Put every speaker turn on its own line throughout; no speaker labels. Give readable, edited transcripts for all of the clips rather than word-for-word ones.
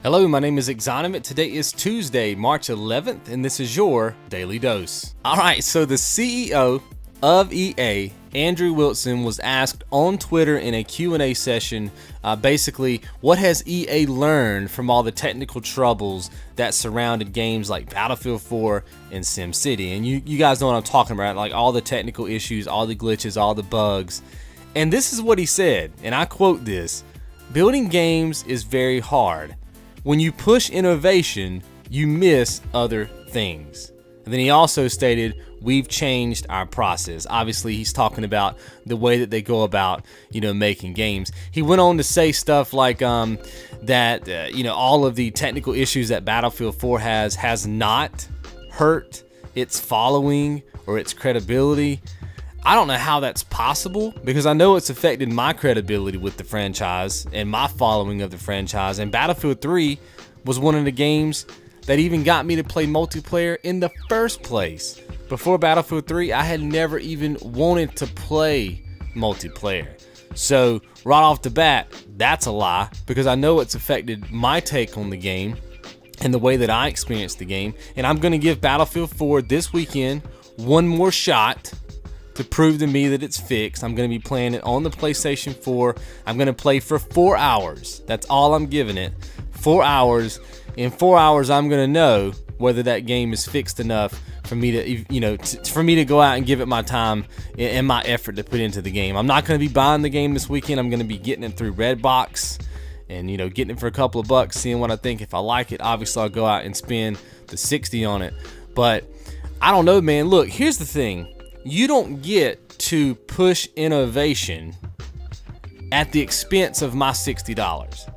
Hello, my name is Xonevant. Today is Tuesday, March 11th, and this is your Daily Dose. Alright, so the CEO of EA, Andrew Wilson, was asked on Twitter in a Q&A session, basically, what has EA learned from all the technical troubles that surrounded games like Battlefield 4 and SimCity? And you guys know what I'm talking about, like all the technical issues, all the glitches, all the bugs. And this is what he said, and I quote this: "Building games is very hard. When you push innovation, you miss other things." And then he also stated, "We've changed our process." Obviously, he's talking about the way that they go about, making games. He went on to say stuff like that, all of the technical issues that Battlefield 4 has not hurt its following or its credibility. I don't know how that's possible, because I know it's affected my credibility with the franchise and my following of the franchise. And Battlefield 3 was one of the games that even got me to play multiplayer in the first place. Before Battlefield 3, I had never even wanted to play multiplayer. So right off the bat, that's a lie, because I know it's affected my take on the game and the way that I experienced the game. And I'm going to give Battlefield 4 this weekend one more shot to prove to me that it's fixed. I'm going to be playing it on the PlayStation 4. I'm going to play for 4 hours. That's all I'm giving it. 4 hours. In 4 hours, I'm going to know whether that game is fixed enough for me to, for me to go out and give it my time and my effort to put into the game. I'm not going to be buying the game this weekend. I'm going to be getting it through Redbox and, getting it for a couple of bucks, seeing what I think. If I like it, obviously I'll go out and spend the 60 on it. But I don't know, man. Look, here's the thing. You don't get to push innovation at the expense of my $60.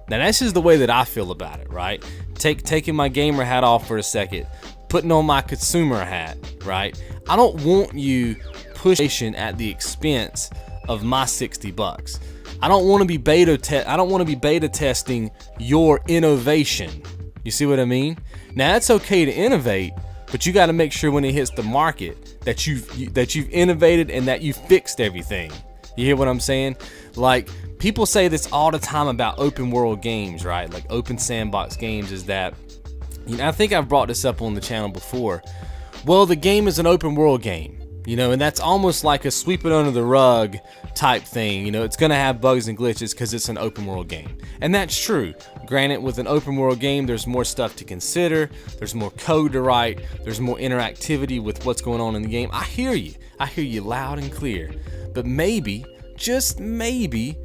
Now, that's just the way that I feel about it, right? Taking my gamer hat off for a second, putting on my consumer hat, right? I don't want you pushing at the expense of my $60. I don't want to be beta testing your innovation. You see what I mean? Now, it's okay to innovate, but you got to make sure when it hits the market that you've innovated and that you fixed everything. You hear what I'm saying? Like, people say this all the time about open world games, right? Like open sandbox games, is that, I think I've brought this up on the channel before. Well, the game is an open world game, and that's almost like a sweep it under the rug type thing. It's gonna have bugs and glitches because it's an open world game. And that's true. Granted, with an open world game, there's more stuff to consider, there's more code to write, there's more interactivity with what's going on in the game. I hear you loud and clear. But maybe, just maybe,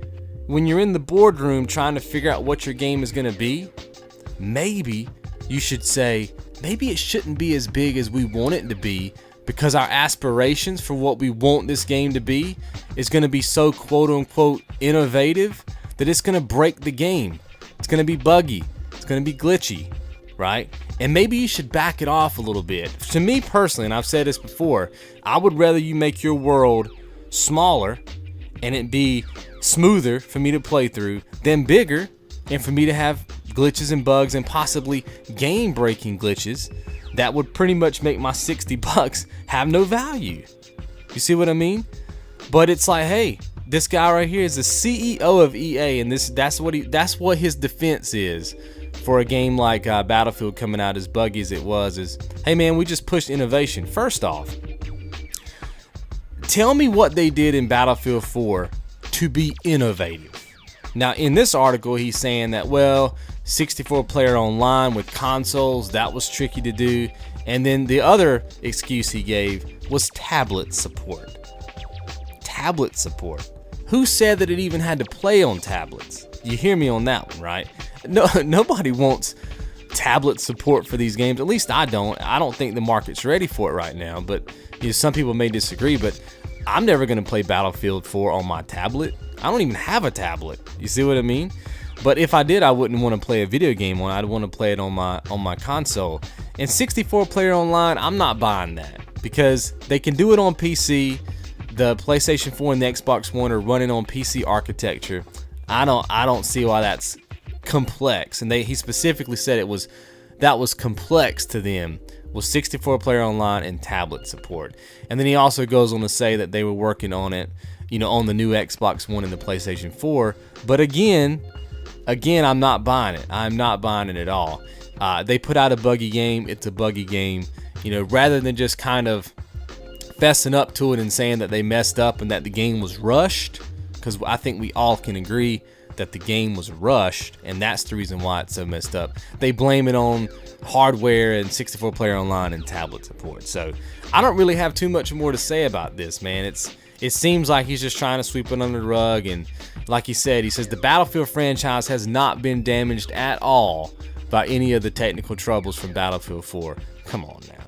when you're in the boardroom trying to figure out what your game is gonna be, maybe you should say, maybe it shouldn't be as big as we want it to be, because our aspirations for what we want this game to be is going to be so quote-unquote innovative that it's going to break the game. It's going to be buggy. It's going to be glitchy, right? And maybe you should back it off a little bit. To me personally, and I've said this before, I would rather you make your world smaller and it be smoother for me to play through than bigger and for me to have glitches and bugs and possibly game-breaking glitches that would pretty much make my $60 have no value. You see what I mean? But it's like, hey, this guy right here is the CEO of EA, and that's what his defense is for a game like Battlefield coming out as buggy as it was. Is, hey man, we just pushed innovation. First off, tell me what they did in Battlefield 4 to be innovative. Now, in this article, he's saying that, well, 64-player online with consoles, that was tricky to do. And then the other excuse he gave was tablet support. Tablet support. Who said that it even had to play on tablets? You hear me on that one, right? No, nobody wants tablet support for these games. At least I don't. I don't think the market's ready for it right now. But some people may disagree, but I'm never going to play Battlefield 4 on my tablet. I don't even have a tablet. You see what I mean? But if I did, I wouldn't want to play a video game on it. I'd want to play it on my console. And 64-player online, I'm not buying that, because they can do it on PC. The PlayStation 4 and the Xbox One are running on PC architecture. I don't see why that's complex. And he specifically said that was complex to them, was 64-player online and tablet support. And then he also goes on to say that they were working on it, on the new Xbox One and the PlayStation 4. But again, again, I'm not buying it. I'm not buying it at all. They put out a buggy game. It's a buggy game. You know, rather than just kind of fessing up to it and saying that they messed up and that the game was rushed, because I think we all can agree that the game was rushed, and that's the reason why it's so messed up. They blame it on hardware and 64-player online and tablet support. So I don't really have too much more to say about this, man. It seems like he's just trying to sweep it under the rug, and like he says the Battlefield franchise has not been damaged at all by any of the technical troubles from Battlefield 4. Come on now.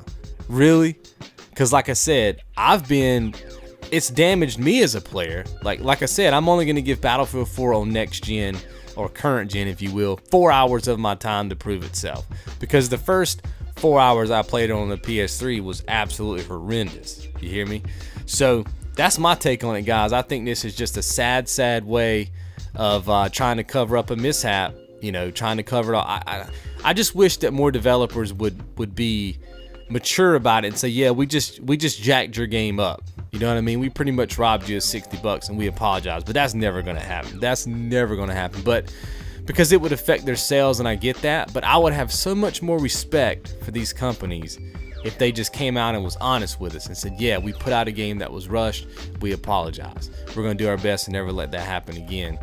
Really? Because like I said, it's damaged me as a player. Like I said, I'm only going to give Battlefield 4 on next gen, or current gen if you will, 4 hours of my time to prove itself. Because the first 4 hours I played on the PS3 was absolutely horrendous. You hear me? So that's my take on it, guys. I think this is just a sad way of trying to cover up a mishap. You know, trying to cover it all. I just wish that more developers would be mature about it and say, yeah, we just jacked your game up. You know what I mean? We pretty much robbed you of $60 and we apologize. But that's never going to happen. That's never going to happen. But because it would affect their sales, and I get that, but I would have so much more respect for these companies if they just came out and was honest with us and said, yeah, we put out a game that was rushed. We apologize. We're going to do our best to never let that happen again.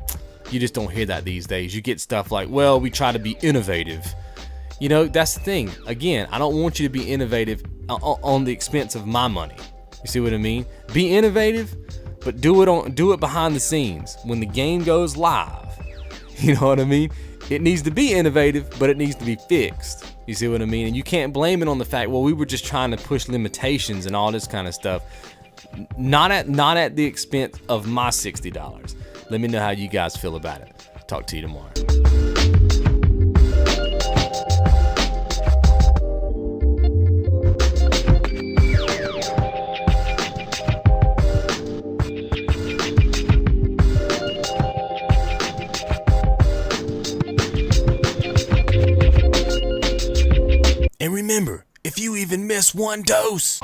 You just don't hear that these days. You get stuff like, well, we try to be innovative. You know, that's the thing. Again, I don't want you to be innovative on the expense of my money. You see what I mean? Be innovative, but do it behind the scenes. When the game goes live, you know what I mean? It needs to be innovative, but it needs to be fixed. You see what I mean? And you can't blame it on the fact, well, we were just trying to push limitations and all this kind of stuff. Not at the expense of my $60. Let me know how you guys feel about it. Talk to you tomorrow. And remember, if you even miss one dose,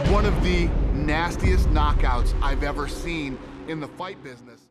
one of the nastiest knockouts I've ever seen in the fight business.